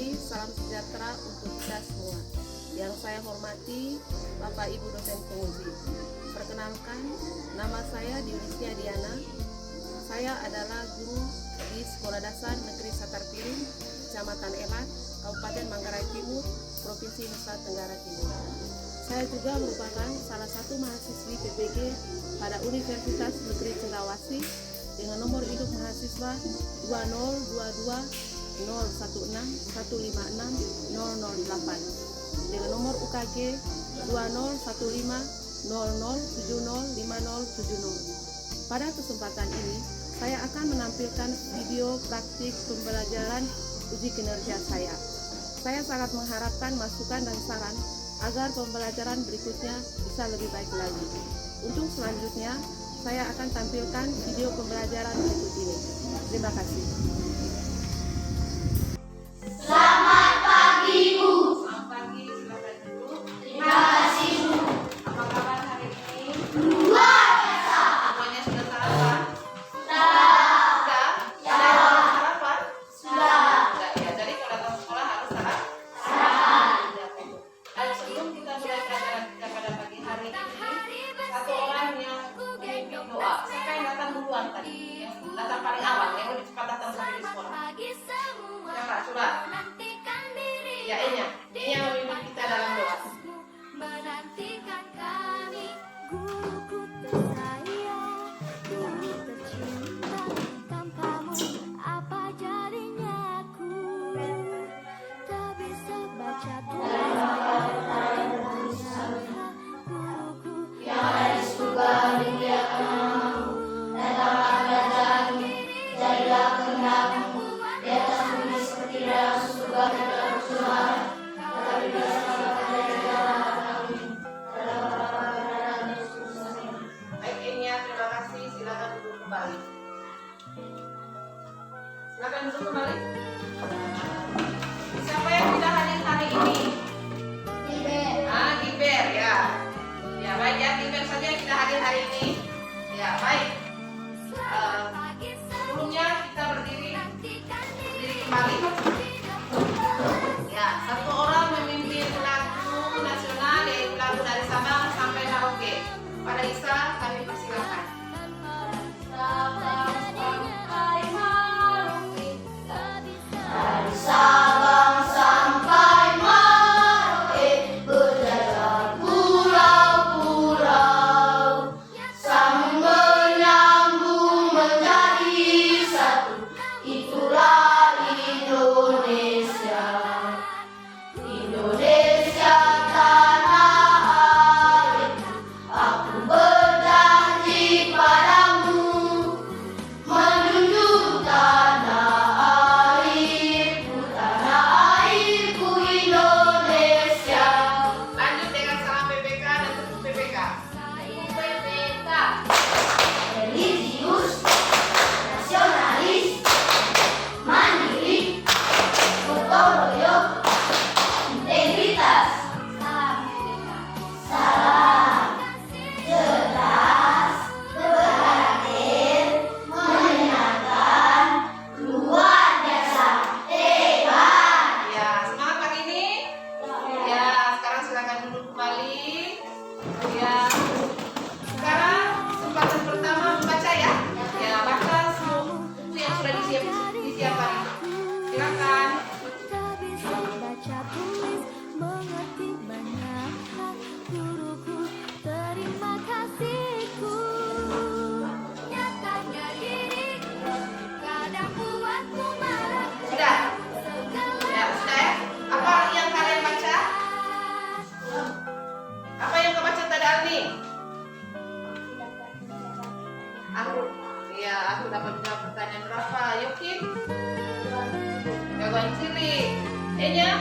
pagi, salam sejahtera untuk kita semua. Yang saya hormati Bapak Ibu dosen penguji. Perkenalkan, nama saya Dionisya Diana. Saya adalah guru di Sekolah Dasar Negeri Satarpiring, Kecamatan Elat, Kabupaten Manggarai Timur, Provinsi Nusa Tenggara Timur. Saya juga merupakan salah satu mahasiswi PPG pada Universitas Negeri Cendrawasih dengan nomor induk mahasiswa 2022 016 156 008 dengan nomor UKG 2015 0070 5070. Pada kesempatan ini, saya akan menampilkan video praktik pembelajaran uji kinerja saya. Saya sangat mengharapkan masukan dan saran agar pembelajaran berikutnya bisa lebih baik lagi. Untuk selanjutnya, saya akan tampilkan video pembelajaran berikut ini. Terima kasih. Selamat pagi, Bu. Selamat pagi, silakan duduk. Terima kasih, Bu. Apa kabar hari ini? Luar biasa. Semuanya sudah sarapan? Sudah. Sudah? Sudah sarapan? Sudah. Sudah, ya. Jadi kalau datang sekolah harus sarapan. Ya, betul. Dan sebelum kita mulai pelajaran kita pada pagi hari ini, satu orang yang memimpin doa. Siapa yang datang duluan tadi? Yang datang paling awal, yang lebih cepat datang sampai di sekolah. Siapa? Coba. Ya, ini yang memimpin kita dalam doa. Menantikan kami, guruku tersayang, guru tercinta, tanpamu apa jadinya aku, tak bisa baca tulis, guruku Yang ada di surga dunia kamu, datanglah kerajaanmu, jadilah kehendakmu, di atas bumi seperti dalam surga di dalam Tuhan. Tetapi bersama dari jalan kami, dalam perabot-perabot Yesus. Baik, ini ya, terima kasih. Silakan duduk kembali. Silakan duduk kembali. Siapa yang sudah hadir hari ini? Giber ya. Ya baik ya, Giber saja yang kita hadir hari ini. Ya baik. Sebelumnya kita berdiri kembali. Ya, satu orang memimpin lagu nasional yaitu lagu dari Sabang sampai Merauke. Pada Isa kami persilakan. Dari Sabang sampai Merauke, berjalan pulau-pulau, saling menyambung menjadi satu. Itulah Indonesia, Indonesia tanah airku. Aku berjanji padamu, menjunjung tanah airku Indonesia. Lanjut dengan salam PPK dan tentu PPK. PPK. Religius, nasionalis, mandiri, gotong royong, integritas. Salam jelas, berkarakter, menyenangkan, luar biasa, hebat. Ya, semangat pagi ini. Ya, sekarang silakan duduk kembali. Ya. Sekarang kesempatan pertama membaca ya. Ya, baca semua buku yang sudah disiapkan. Silakan. tak bisa baca tulis, mengerti banyak hal, guruku terima kasihku, nyatanya diriku kadang buatku marah. Sudah. Ya, sudah ya. Apa yang kalian baca? Apa yang kau baca tadi, Alni? Aku dapat jawab pertanyaan berapa? Yokin? Jagoan cilik. Enya?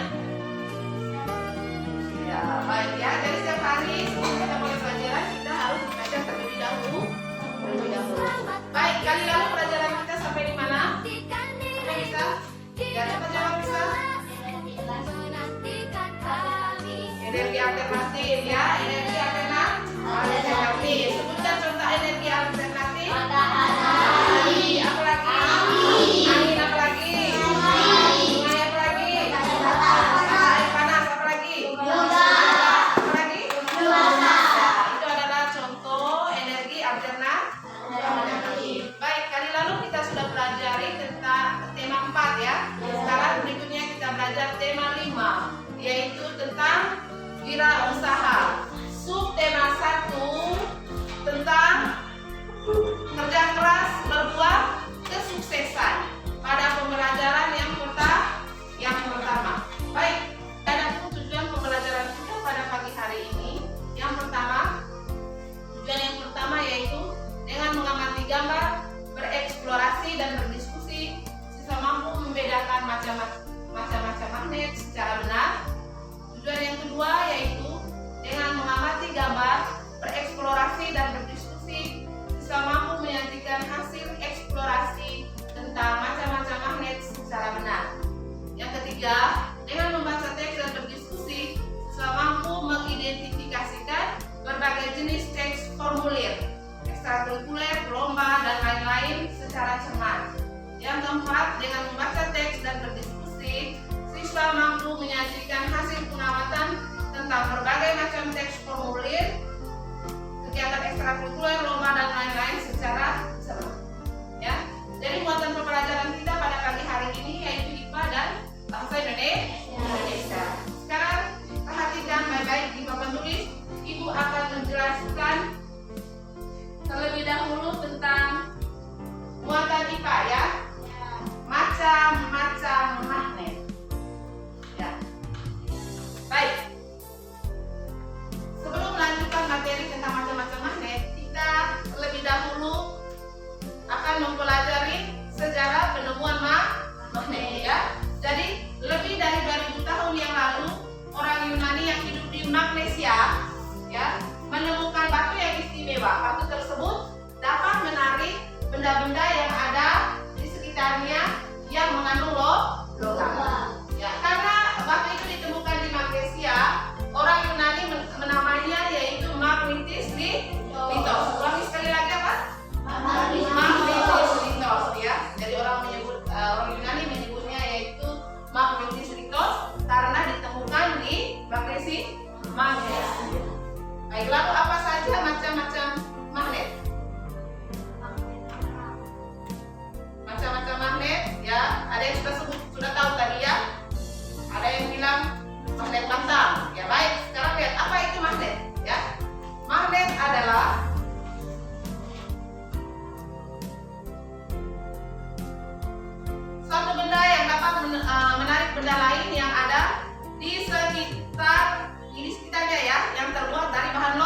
Ya, baik ya. Dari setiap hari sebelum kita mulai pelajaran, kita harus membaca terlebih dahulu. Baik, kali lalu pelajaran kita sampai di mana? Sampai bisa? Ya, cepat jawab bisa. Menantikan kami, Energi alternatif ya, energi alternatif. Sebutkan contoh energi alternatif. Matahari, Apa lagi? Angin apa lagi? Sungai apa lagi? wirausaha. Subtema 1 tentang kerja keras berbuah kesuksesan pada pembelajaran yang pertama. Baik, adapun tujuan pembelajaran kita pada pagi hari ini. Tujuan yang pertama yaitu dengan mengamati gambar, bereksplorasi dan berdiskusi, siswa mampu membedakan macam-macam magnet secara benar. Tujuan yang kedua yaitu dengan mengamati gambar, bereksplorasi dan berdiskusi, siswa mampu menyajikan hasil eksplorasi tentang macam-macam magnet secara benar. Yang ketiga, dengan membaca teks dan berdiskusi, siswa mampu mengidentifikasikan berbagai jenis teks formulir, ekstrakurikuler, lomba, dan lain-lain secara cermat. Yang keempat, dengan membaca teks dan berdiskusi, siswa mampu menyajikan hasil pengamatan tentang berbagai macam teks formulir, kegiatan ekstrakurikuler, lomba, dan lain-lain secara cermat. Ya, jadi muatan pembelajaran kita pada pagi hari ini yaitu IPA dan Bahasa Indonesia. Sekarang perhatikan baik-baik di papan tulis. Ibu akan menjelaskan terlebih dahulu tentang muatan IPA ya. Macam-macam magnet. Ya. Baik. Sebelum melanjutkan materi tentang macam-macam magnet, kita terlebih dahulu akan mempelajari sejarah penemuan magnet ya. Jadi lebih dari 2000 tahun yang lalu orang Yunani yang hidup di Magnesia ya menemukan batu yang istimewa. Batu tersebut dapat menarik benda-benda yang ada di sekitarnya yang mengandung logam. Ya, karena batu itu ditemukan di Magnesia, orang Yunani menamainya yaitu magnetis litos. Ulangi sekali lagi apa? Magnetis litos ya. Jadi orang Yunani menyebutnya yaitu magnetis litos karena ditemukan di Magnesia. Baik, lalu apa saja macam-macam magnet? Macam-macam magnet ya, ada yang sudah tahu tadi ya. Ada yang bilang magnet bantam. Ya baik, sekarang lihat apa itu magnet ya. Magnet adalah suatu benda yang dapat menarik benda lain yang ada di sekitarnya ya, yang terbuat dari bahan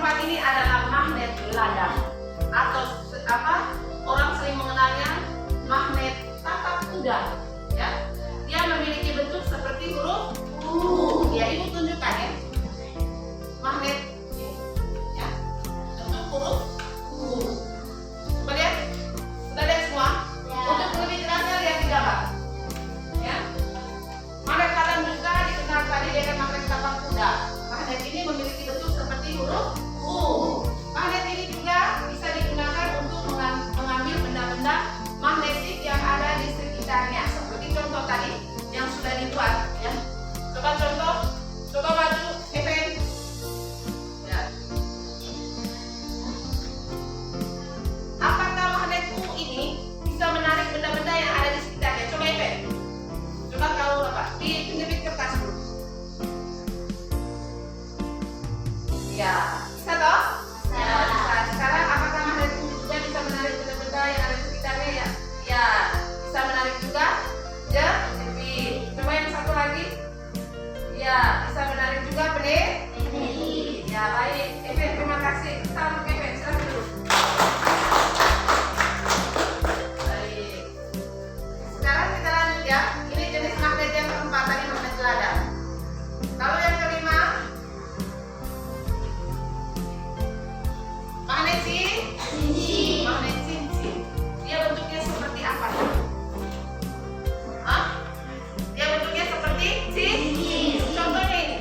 keempat ini adalah magnet ladang atau orang sering mengenalnya magnet tapak kuda. Ya, dia memiliki bentuk seperti huruf U. Ya, ibu tunjukkan ya. Magnet ini, ya, bentuk huruf U. Coba lihat, sudah lihat semua? Untuk lebih jelasnya lihat di gambar. Ya, magnet ladang juga dikenal tadi dengan magnet tapak kuda. Magnet ini memiliki bentuk seperti huruf U. Magnet ini juga bisa digunakan untuk mengambil benda-benda magnetik yang ada di sekitarnya. Seperti contoh tadi yang sudah dibuat. Ya, coba contoh, coba maju, Evan. Ya. Apakah magnet U ini bisa menarik benda-benda yang ada di sekitarnya? Coba Evan. Coba kau dijepit kertas dulu. Ya, bisa toh? Ya, bisa. Sekarang apakah magnet U juga bisa menarik benda-benda yang ada di sekitarnya ya? Ya, bisa menarik juga. Jepit. Coba yang satu lagi. Ya, bisa menarik juga penit. Ya, baik. Evan, terima kasih. Salam Evan, silakan dulu. Baik. Sekarang kita lanjut ya. Ini jenis magnet yang keempat tadi magnet ladang. Lalu yang kelima, magnet cincin. Magnet cincin. Dia bentuknya seperti apa? Hah? Dia bentuknya seperti cincin. Contohnya ini.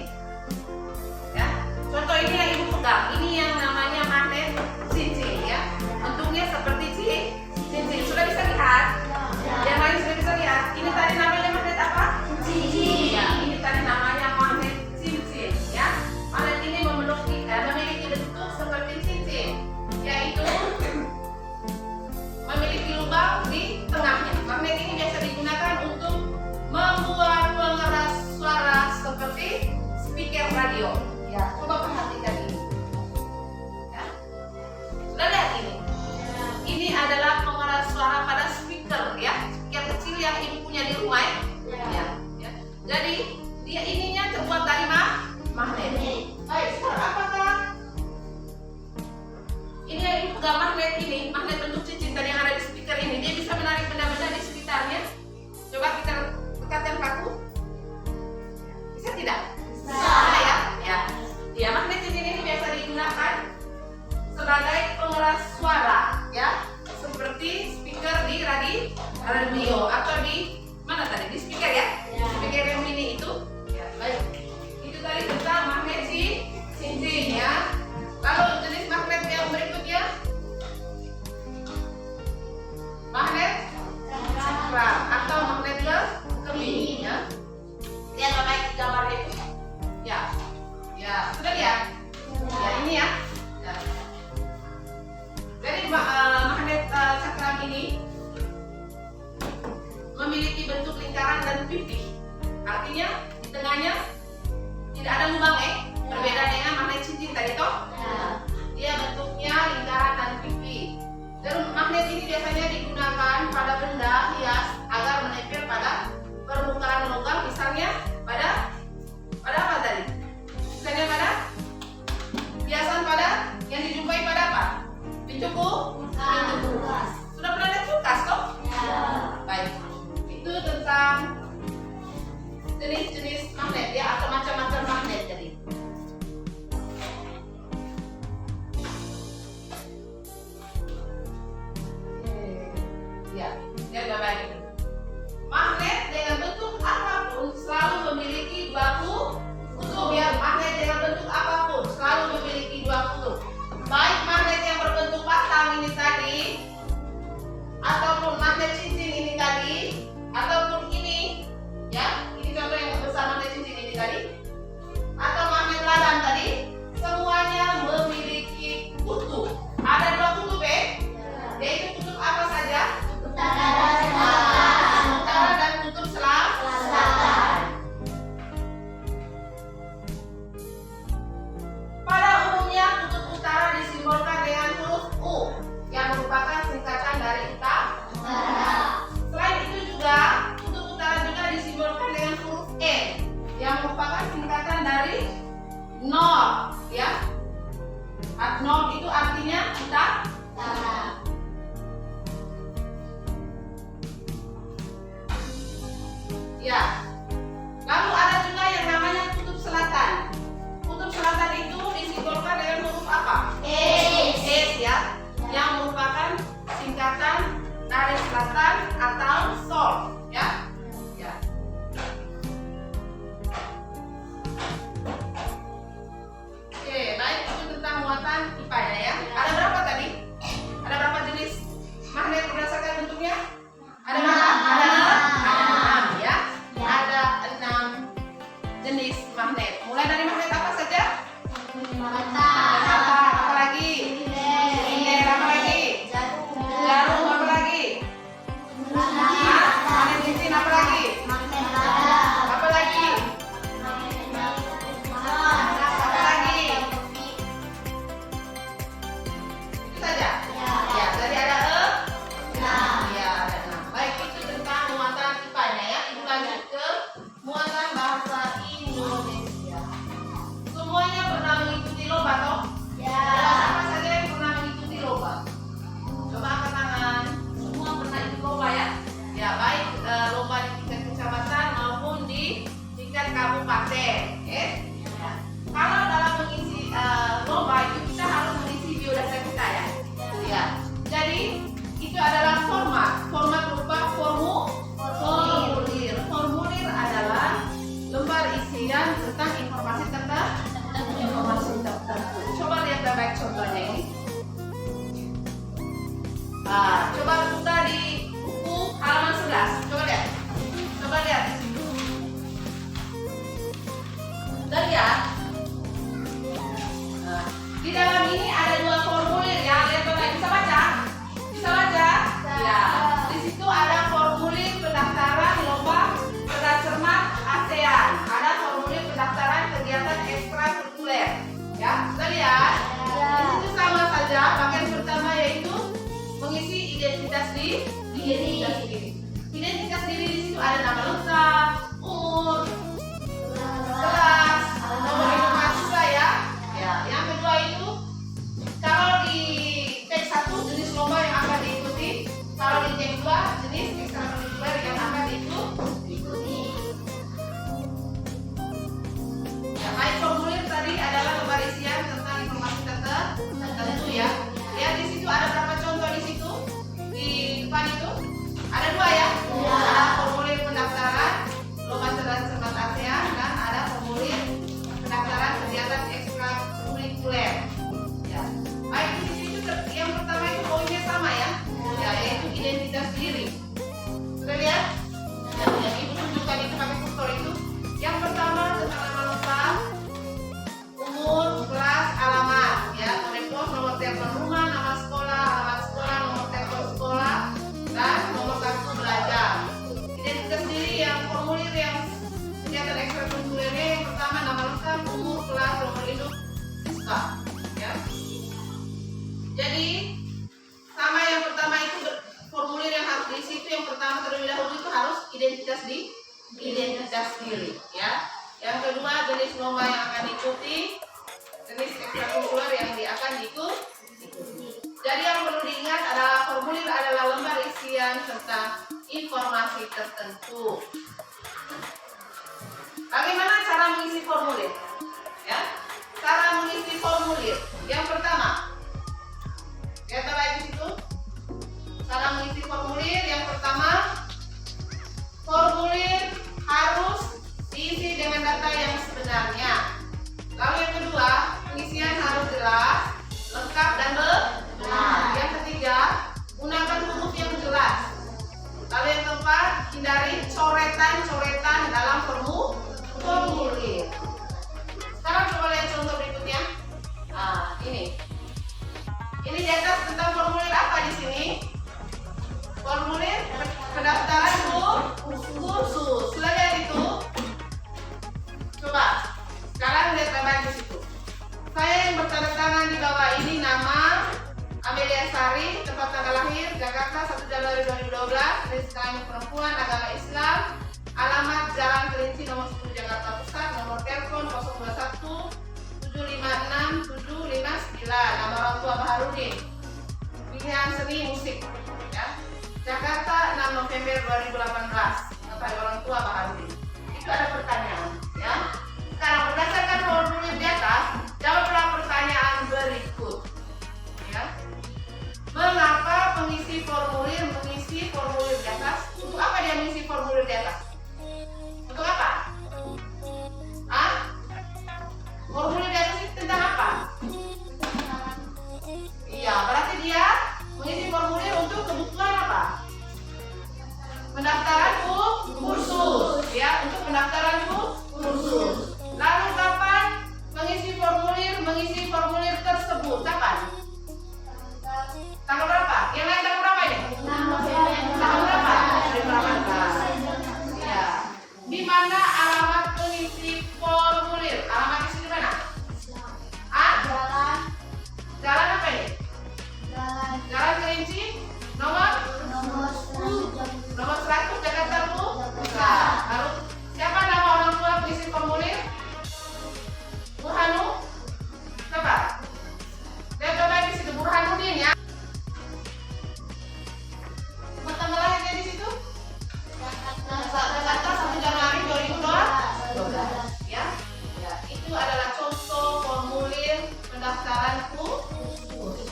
Ya. Contoh ini yang ibu pegang. Ini yang namanya magnet cincin ya. Bentuknya seperti cincin. Sudah bisa lihat? Yang lain sudah bisa lihat. Ini tadi namanya magnet apa? Cincin. Ya, ini tadi namanya magnet cincin ya. Magnet ini memiliki bentuk seperti cincin, yaitu memiliki lubang di tengahnya. Magnet ini biasa digunakan untuk membuat pengeras suara seperti speaker radio. Ya, coba perhatikan ini. Ya. Sudah lihat ini? Ini adalah pengeras suara pada speaker ya, speaker kecil yang ibu punya di rumah ya. Ya. Jadi dia ininya terbuat dari magnet. Baik, sekarang apakah ini yang ibu pegang magnet ini, magnet bentuk cincin tadi yang ada di speaker ini, dia bisa menarik benda-benda di sekitarnya. Coba kita dekatkan paku. Bisa tidak? Bisa ya? Ya. Ya, magnet cincin ini biasa digunakan sebagai pengeras suara ya, seperti speaker di radio atau di mana tadi? Di speaker ya? Speaker yang mini itu. Ya, baik. Itu tadi tentang magnet cincin ya. Lalu jenis magnet yang berikutnya, magnet cakram atau magnet kemini ya. Lihat baik di gambar itu. Ya, sudah lihat? Ya, ini ya. Ya. Jadi magnet cakram ini memiliki bentuk lingkaran dan pipih. Artinya di tengahnya tidak ada lubang berbeda dengan magnet cincin tadi toh. Dia bentuknya lingkaran dan pipih. Dan magnet ini biasanya digunakan pada benda hias agar menempel pada permukaan logam, misalnya pada apa tadi? Misalnya pada hiasan pada yang dijumpai pada apa? Pintu kulkas. Sudah pernah lihat kulkas toh? Baik. Itu tentang jenis-jenis magnet ya, atau macam-macam magnet jadi. Ya, dia baik. Magnet dengan bentuk apapun selalu memiliki dua kutub ya. Magnet dengan bentuk apapun selalu memiliki dua kutub. Baik magnet yang berbentuk batang ini tadi, ataupun magnet cincin ini tadi, ataupun ini ya. Ini contoh yang besar magnet cincin ini tadi. Nol itu artinya utara. Ya. Lalu ada juga yang namanya kutub selatan. Kutub selatan itu disimbolkan dengan huruf apa? S ya, yang merupakan singkatan dari selatan atau sol, ya. Ya. Oke, baik, itu tentang muatan IPA ya. Ada berapa tadi? Ada berapa jenis magnet berdasarkan bentuknya? Ada berapa? Ada enam ya. Ada 6 jenis magnet. Mulai dari magnet apa saja? Apa lagi? Silinder, apa lagi? Jarum, apa lagi? Magnet cincin, apa lagi? Apa lagi? Apa lagi? Itu saja. Ya, tadi ada ya, ada 6. Baik, itu tentang muatan IPA-nya ya. Ibu lanjut ke muatan bahasa Indonesia. Semuanya pernah mengikuti lomba toh? Siapa saja yang pernah mengikuti lomba? Coba angkat tangan. Semua pernah ikut lomba ya? Ya, baik lomba di tingkat kecamatan maupun di tingkat kabupaten. Ya. Kalau dalam mengisi lomba itu kita harus mengisi biodata kita ya. Ya. Jadi itu adalah format berupa formulir. Formulir adalah lembar isian tentang informasi tertentu. Coba lihat baik contohnya ini. Coba buka di buku halaman 11. Coba lihat. Di situ. Dan lihat. Di dalam ini ada 2 formulir ya. Lihat Bapak, bisa baca? Bisa baca? Ya. Di situ ada formulir pendaftaran lomba cerdas cermat ASEAN. Ada formulir pendaftaran kegiatan ekstrakurikuler. Ya, kita lihat. Di situ sama saja. Bagian pertama yaitu mengisi identitas diri. Identitas diri di situ ada nama lengkap, umur, kelas, nomor induk mahasiswa ya. Ya, yang kedua itu kalau di tek 1 jenis lomba yang akan diikuti, kalau di tek 2 jenis ekstrakurikuler yang akan diikuti. Ya, baik formulir tadi adalah lembar isian tentang informasi tertentu ya. Ya, di situ ada berapa contoh di situ? Di depan itu ada 2 ya. Ada formulir pendaftaran lomba cerdas cermat ASEAN dan ada formulir pendaftaran kegiatan ekstrakurikuler. Ya. Baik, di situ yang pertama itu poinnya sama ya. Ya, yaitu identitas diri. Sudah lihat? Ya, yang ibu tunjukkan itu pakai kursor itu. Yang pertama tentang nama lengkap, umur, kelas, alamat, ya, telepon, nomor telepon rumah, nama sekolah, alamat sekolah, nomor telepon sekolah, dan nomor kartu belajar. Identitas diri yang formulir yang kegiatan ekstrakurikulernya yang pertama nama lengkap, umur, kelas, nomor induk siswa, ya. Jadi sama yang pertama itu formulir yang harus diisi itu yang pertama terlebih dahulu itu harus identitas diri, ya. Yang kedua jenis lomba yang akan diikuti, jenis ekstrakurikuler yang akan diikuti. Jadi yang perlu diingat adalah formulir adalah lembar isian tentang informasi tertentu. Bagaimana cara mengisi formulir? Ya, cara mengisi formulir. Yang pertama, lihat baik di situ. Cara mengisi formulir yang pertama, formulir harus diisi dengan data yang sebenarnya. Lalu yang kedua, pengisian harus jelas, lengkap dan benar. Yang ketiga, gunakan huruf yang jelas. Lalu yang keempat, hindari coretan-coretan dalam formulir. Sekarang coba lihat contoh berikutnya. Ini di atas tentang formulir apa di sini? Formulir pendaftaran kursus. Sudah lihat itu? Coba. Sekarang lihat baik di situ. Saya yang bertanda tangan di bawah ini nama Amelia Sari, tempat tanggal lahir Jakarta 1 Januari 2012, jenis kelamin perempuan, agama Islam, alamat Jalan Kelinci nomor 10 Jakarta Pusat, nomor telepon 021 756 759 Bila nama orang tua Baharudin. Pilihan seni musik. Ya. Jakarta 6 November 2018. Kata orang tua Baharudin. Itu ada pertanyaan. Ya. Sekarang berdasarkan formulir di atas, jawablah pertanyaan berikut. Ya. Mengapa mengisi formulir di atas? Untuk apa dia mengisi formulir di atas? Untuk apa? Hah? Formulir di atas itu tentang apa? Iya, berarti dia mengisi formulir untuk kebutuhan apa? Pendaftaran kursus, ya, untuk pendaftaran kursus. Lalu kapan mengisi formulir tersebut? Kapan? Tanggal berapa? Yang lain tanggal berapa ini? Tanggal berapa? 18. Ya. Di mana alamat pengisi formulir? Alamatnya di mana? Ah? Jalan apa ini? Jalan Kerinci nomor 100 Jakarta Pusat. Lalu siapa nama orang tua pengisi formulir? Burhanu? Coba. Lihat coba di situ Burhanuddin ya. Tanggal lahirnya di situ? Jakarta 1 Januari 2012. Ya. Ya, itu adalah contoh formulir pendaftaran kursus.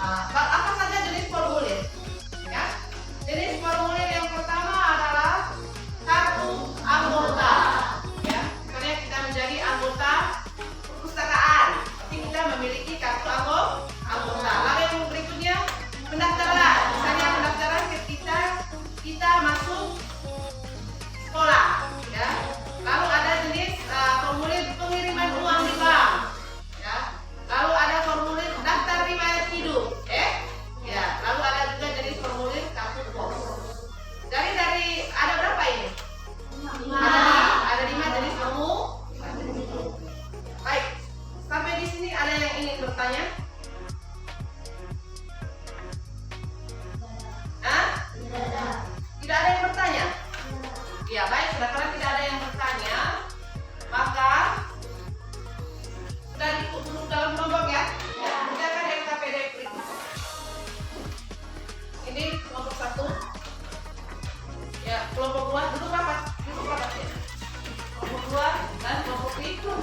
Apa saja jenis formulir? Ya. Jenis formulir yang pertama adalah kartu anggota. Ya, misalnya kita menjadi anggota perpustakaan, berarti kita memiliki kartu anggota. Lalu yang berikutnya pendaftaran. Misalnya pendaftaran ketika kita masuk sekolah. Ya. Lalu ada jenis formulir pengiriman uang di bank. Ya. Lalu ada formulir daftar riwayat hidup. Ya. Lalu ada juga jenis formulir kartu pos. Jadi dari ada berapa ini? Ada 5 jenis formulir. Baik. Sampai di sini ada yang ingin bertanya? Hah? Tidak ada yang bertanya? Ya baik, sudah karena tidak ada yang bertanya, maka sudah duduk dalam kelompok ya. Kita akan LKPD berikut. Ini kelompok 1. Ya, kelompok 2 duduk rapat ya. Kelompok 2 dan kelompok 3.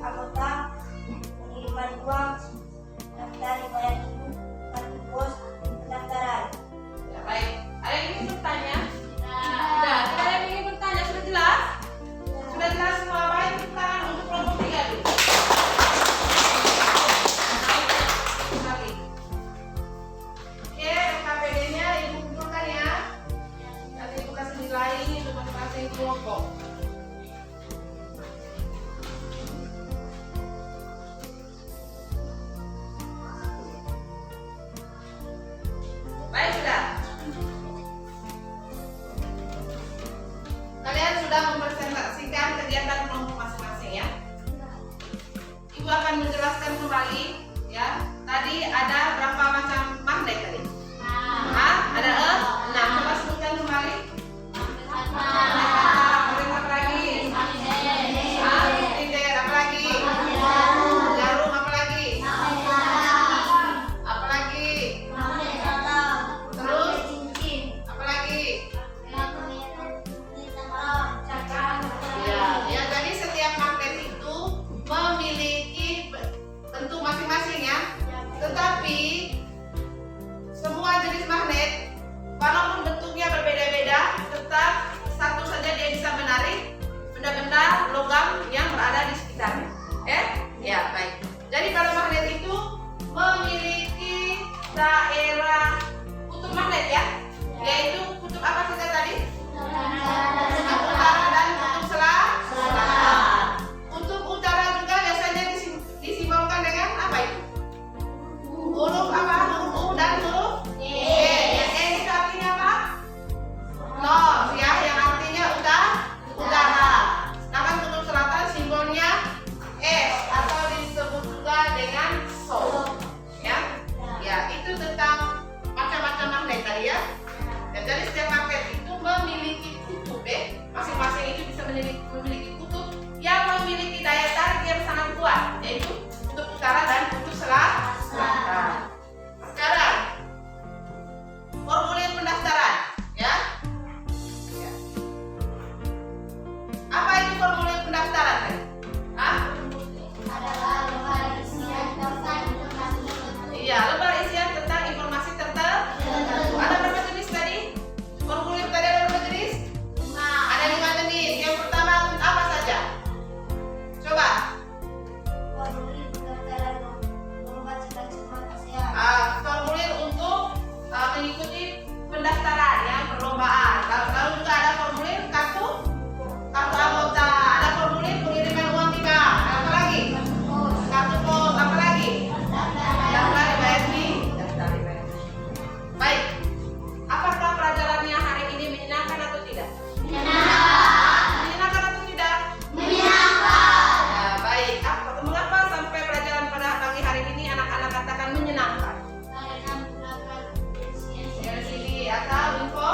anggota, pengiriman uang, daftar riwayat hidup, kartu pos, pendaftaran. Ya, baik. Ada yang ingin bertanya? Sudah. Tidak ada yang ingin bertanya. Sudah jelas? Sudah jelas semua. Baik, tepuk tangan untuk kelompok 3 dulu. Lagi. Oke, KPD-nya Ibu kumpulkan ya. Nanti Ibu kasih nilai untuk masing-masing kelompok. Baik, sudah. Kalian sudah mempresentasikan kegiatan kelompok masing-masing ya. Ibu akan menjelaskan kembali ya. Tadi ada berapa macam magnet tadi? Ada 6. Coba sebutkan kembali. Magnet apa lagi? Tinder apa lagi? Jarum apa lagi? Apa lagi? Terus apa lagi? Ya, jadi setiap magnet itu memiliki bentuk masing-masing ya. Tetapi semua jenis magnet walaupun bentuknya berbeda-beda, tetap satu saja dia bisa menarik benda-benda logam yang berada di sekitarnya. Ya, baik. Jadi kalau magnet itu memiliki daerah kutub magnet ya, yaitu kutub apa saja tadi? Kutub utara dan kutub selatan. Kutub utara juga biasanya disimbolkan dengan apa itu? Huruf apa? Huruf U dan huruf E. Yang E itu artinya apa? North ya, yang artinya utara. Sedangkan kutub selatan simbolnya S atau disebut juga dengan South. Ya, itu tentang macam-macam magnet tadi ya. Dan jadi setiap magnet itu memiliki kutub masing-masing itu bisa memiliki kutub yang memiliki daya tarik yang sangat kuat, yaitu kutub utara dan kutub selatan. Sekarang formulir pendaftaran ya. Apa itu formulir pendaftaran tadi? Iya, lembar isian tentang informasi tertentu. Ada berapa jenis tadi? Formulir tadi ada berapa jenis? Ada 5 jenis. Yang pertama apa saja? Coba. Formulir untuk mengikuti pendaftaran ya, perlombaan. Lalu juga ada formulir kartu anggota. Ada formulir pengiriman uang di bank. Apa lagi? Kartu pos. Apa lagi? Daftar riwayat hidup. Baik. Apakah pelajarannya hari ini menyenangkan atau tidak? Menyenangkan atau tidak? Ya, baik. Mengapa sampai pelajaran pada pagi hari ini anak-anak katakan menyenangkan? LCD atau info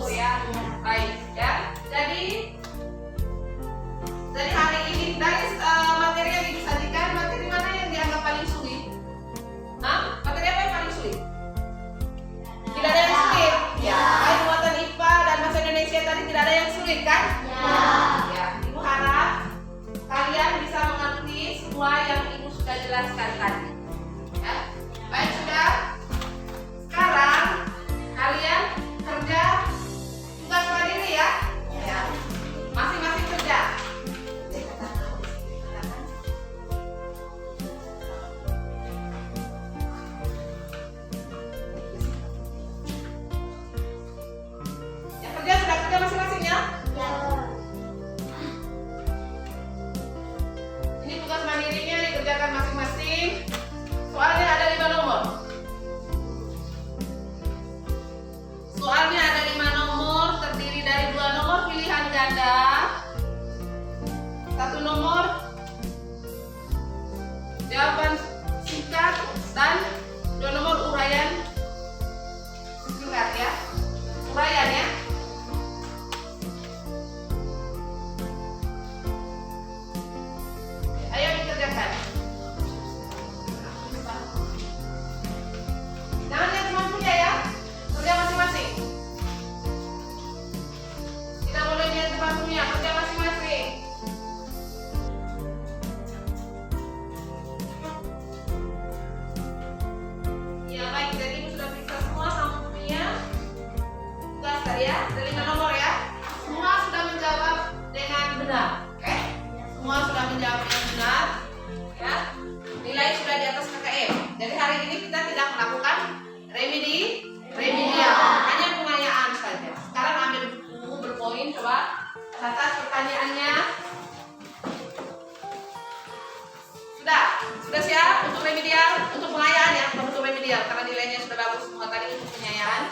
ya. Baik ya. Jadi hari ini dari materi yang disajikan, materi mana yang dianggap paling sulit? Materi apa yang paling sulit? Tidak ada yang sulit. Ya, baik muatan IPA dan bahasa Indonesia tadi tidak ada yang sulit kan? Ya. Ibu harap kalian bisa mengerti semua yang Ibu sudah jelaskan tadi. Ya. Baik, sudah. Sekarang kalian kerja tugas mandiri ya. Ya. Masing-masing kerja. Yang kerja sudah kerja masing-masing ya. Ini tugas mandirinya dikerjakan masing-masing. Soalnya ada 5 nomor. Soalnya ada 5 nomor, terdiri dari 2 nomor pilihan ganda, 1 nomor jawaban singkat, dan 2 nomor uraian singkat ya. Uraian ya. Ayo dikerjakan. Jangan lihat teman punya ya. Kerja masing-masing. Tidak boleh lihat teman punya, kerja masing-masing. pertanyaannya? Sudah siap untuk remedial, untuk pengayaan ya, bukan untuk remedial karena nilainya sudah bagus semua tadi untuk pengayaan.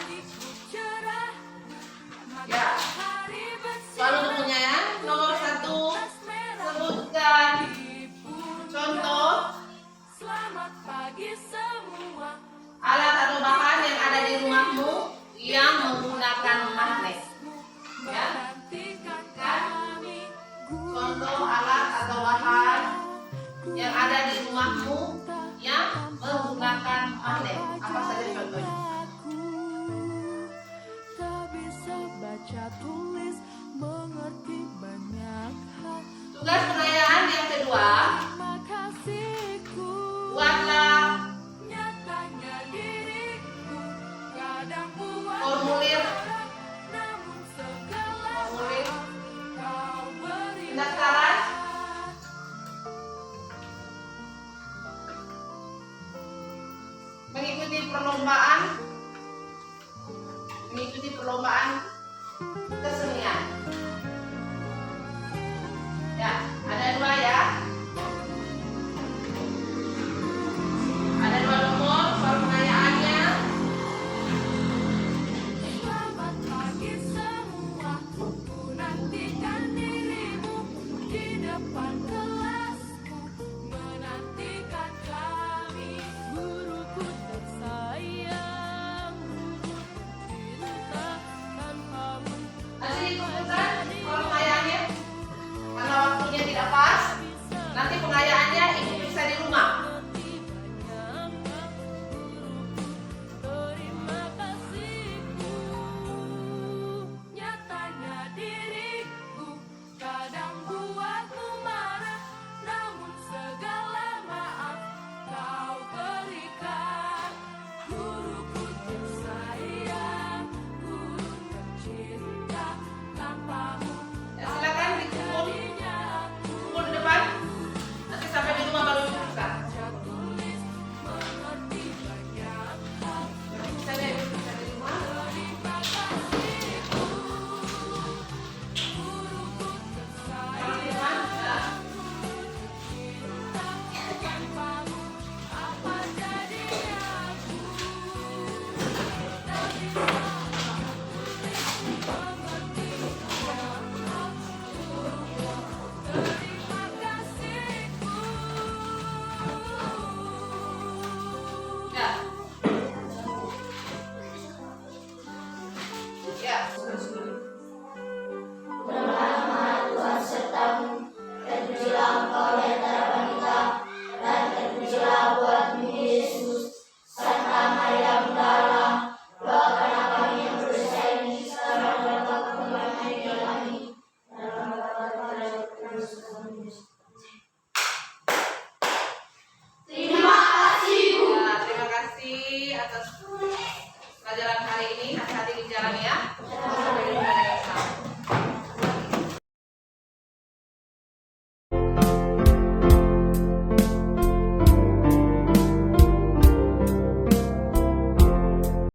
Ya. Soal untuk pengayaan nomor 1, sebutkan contoh alat atau bahan yang ada di rumahmu yang menggunakan magnet. Ya. Contoh alat atau bahan yang ada di rumahmu yang menggunakan magnet. Apa saja contohnya? Tak bisa baca tulis, mengerti banyak hal. Tugas pengayaan yang kedua, Terima kasihku. buatlah Nyatanya diriku kadang buat formulir namun segala formulir kau beri. pendaftaran mengikuti perlombaan tersebut.